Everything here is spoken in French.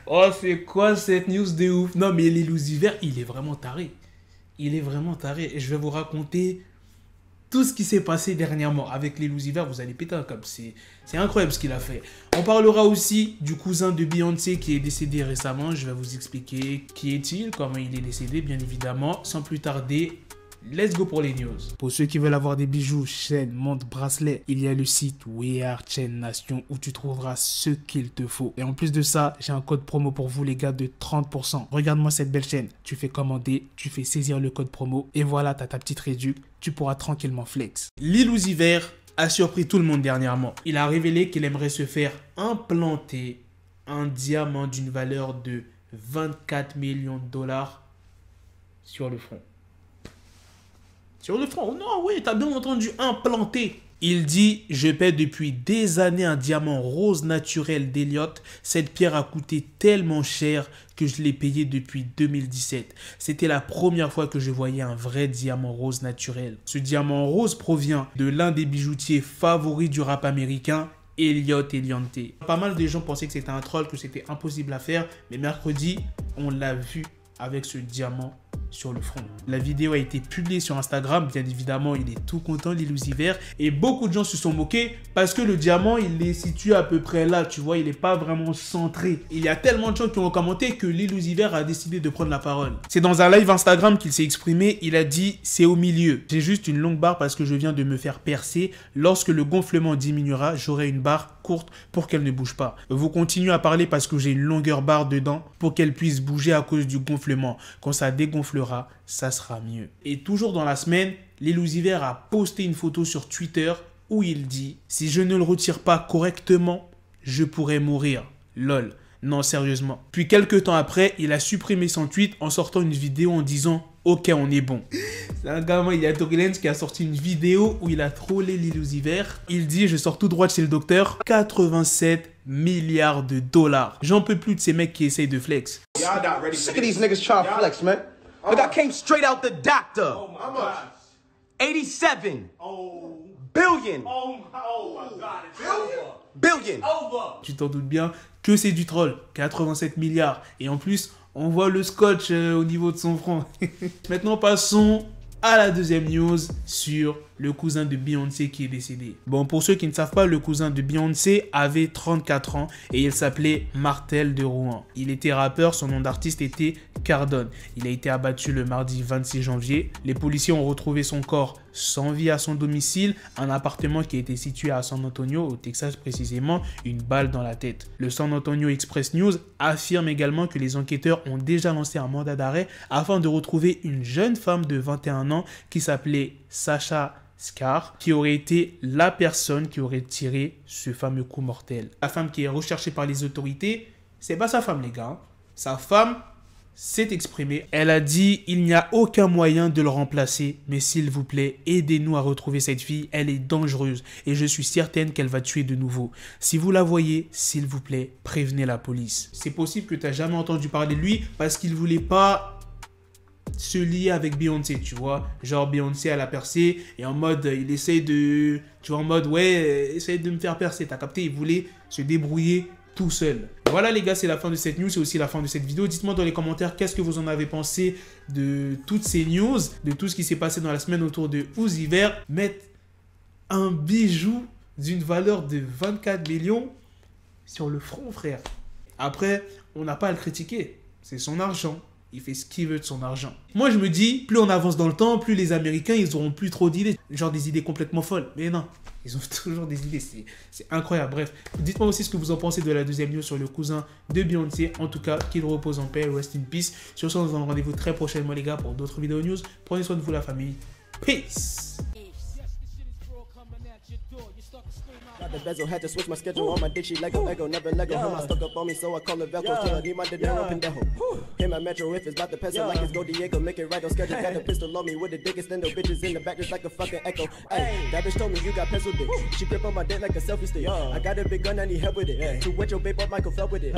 Oh, c'est quoi cette news de ouf? Non, mais les Lucifer, il est vraiment taré. Il est vraiment taré. Et je vais vous raconter tout ce qui s'est passé dernièrement avec les Lucifer. Vous allez péter un câble. C'est incroyable ce qu'il a fait. On parlera aussi du cousin de Beyoncé qui est décédé récemment. Je vais vous expliquer qui est-il, comment il est décédé, bien évidemment. Sans plus tarder, let's go pour les news. Pour ceux qui veulent avoir des bijoux, chaînes, montres, bracelets, il y a le site We Are Chain Nation où tu trouveras ce qu'il te faut. Et en plus de ça, j'ai un code promo pour vous les gars de 30%. Regarde-moi cette belle chaîne. Tu fais commander, tu fais saisir le code promo et voilà, t'as ta petite réduc. Tu pourras tranquillement flex. Lil Uzi Vert a surpris tout le monde dernièrement. Il a révélé qu'il aimerait se faire implanter un diamant d'une valeur de 24 millions de dollars sur le front. Sur le front, non, oui, t'as bien entendu, implanté. Il dit, je paie depuis des années un diamant rose naturel d'Elliott. Cette pierre a coûté tellement cher que je l'ai payé depuis 2017. C'était la première fois que je voyais un vrai diamant rose naturel. Ce diamant rose provient de l'un des bijoutiers favoris du rap américain, Elliott Eliante. Pas mal de gens pensaient que c'était un troll, que c'était impossible à faire, mais mercredi, on l'a vu avec ce diamant sur le front. La vidéo a été publiée sur Instagram, bien évidemment, il est tout content, Lil Uzi Vert, et beaucoup de gens se sont moqués parce que le diamant, il est situé à peu près là, tu vois, il n'est pas vraiment centré. Il y a tellement de gens qui ont commenté que Lil Uzi Vert a décidé de prendre la parole. C'est dans un live Instagram qu'il s'est exprimé, il a dit « c'est au milieu. J'ai juste une longue barre parce que je viens de me faire percer. Lorsque le gonflement diminuera, j'aurai une barre courte pour qu'elle ne bouge pas. Vous continuez à parler parce que j'ai une longueur barre dedans pour qu'elle puisse bouger à cause du gonflement. Quand ça dégonflera, ça sera mieux. » Et toujours dans la semaine, Lil Uzi Vert a posté une photo sur Twitter où il dit « Si je ne le retire pas correctement, je pourrais mourir. Lol. » Non, sérieusement. Puis quelques temps après, il a supprimé son tweet en sortant une vidéo en disant « Ok, on est bon. » C'est un gamin, il y a Tory Lanez qui a sorti une vidéo où il a trollé Lil Uzi Vert. Il dit « Je sors tout droit de chez le docteur. 87 milliards de dollars. J'en peux plus de ces mecs qui essayent de flex. » Sick of these niggas trying to flex, man. Look, I came straight out the doctor. Oh my gosh. 87 Oh. billion. Oh my God. It's over. Billion. Over. Tu t'en doutes bien que c'est du troll. 87 milliards. Et en plus, on voit le scotch au niveau de son front. Maintenant, passons à la deuxième news sur le cousin de Beyoncé qui est décédé. Bon, pour ceux qui ne savent pas, le cousin de Beyoncé avait 34 ans et il s'appelait Martel de Rouen. Il était rappeur, son nom d'artiste était Cardone. Il a été abattu le mardi 26 janvier. Les policiers ont retrouvé son corps sans vie à son domicile, un appartement qui était situé à San Antonio, au Texas précisément, une balle dans la tête. Le San Antonio Express News affirme également que les enquêteurs ont déjà lancé un mandat d'arrêt afin de retrouver une jeune femme de 21 ans qui s'appelait Sacha Scar, qui aurait été la personne qui aurait tiré ce fameux coup mortel. La femme qui est recherchée par les autorités, c'est pas sa femme les gars. Sa femme s'est exprimée. Elle a dit « Il n'y a aucun moyen de le remplacer, mais s'il vous plaît, aidez-nous à retrouver cette fille. Elle est dangereuse et je suis certaine qu'elle va tuer de nouveau. Si vous la voyez, s'il vous plaît, prévenez la police. » C'est possible que tu n'as jamais entendu parler de lui parce qu'il voulait pas se lier avec Beyoncé, tu vois. Genre Beyoncé, elle a percé et en mode, il essaye de... Tu vois, en mode, ouais, essaye de me faire percer. T'as capté, il voulait se débrouiller tout seul. Voilà les gars, c'est la fin de cette news, c'est aussi la fin de cette vidéo. Dites-moi dans les commentaires qu'est-ce que vous en avez pensé de toutes ces news, de tout ce qui s'est passé dans la semaine autour de Uzi Vert. Mettre un bijou d'une valeur de 24 millions sur le front, frère. Après, on n'a pas à le critiquer. C'est son argent. Il fait ce qu'il veut de son argent. Moi, je me dis, plus on avance dans le temps, plus les Américains, ils auront plus trop d'idées. Genre des idées complètement folles. Mais non, ils ont toujours des idées. C'est incroyable. Bref, dites-moi aussi ce que vous en pensez de la deuxième news sur le cousin de Beyoncé. En tout cas, qu'il repose en paix. Rest in peace. Sur ce, on se donne rendez-vous très prochainement, les gars, pour d'autres vidéos news. Prenez soin de vous, la famille. Peace. Got the bezel, had to switch my schedule on my dick, she Lego, Ego, never Lego. Her mind stuck up on me, so I call her Velcro. Tell her, need my dinero, pendejo. Hit my metro if it's about the peso, like it's Go Diego. Make it right on schedule. Got a pistol on me with the biggest endo. Bitches in the back just like a fucking echo. Hey, that bitch told me you got pencil dick. She grip on my dick like a selfie stick. I got a big gun, I need help with it. To wet your babe up, Michael fell with it.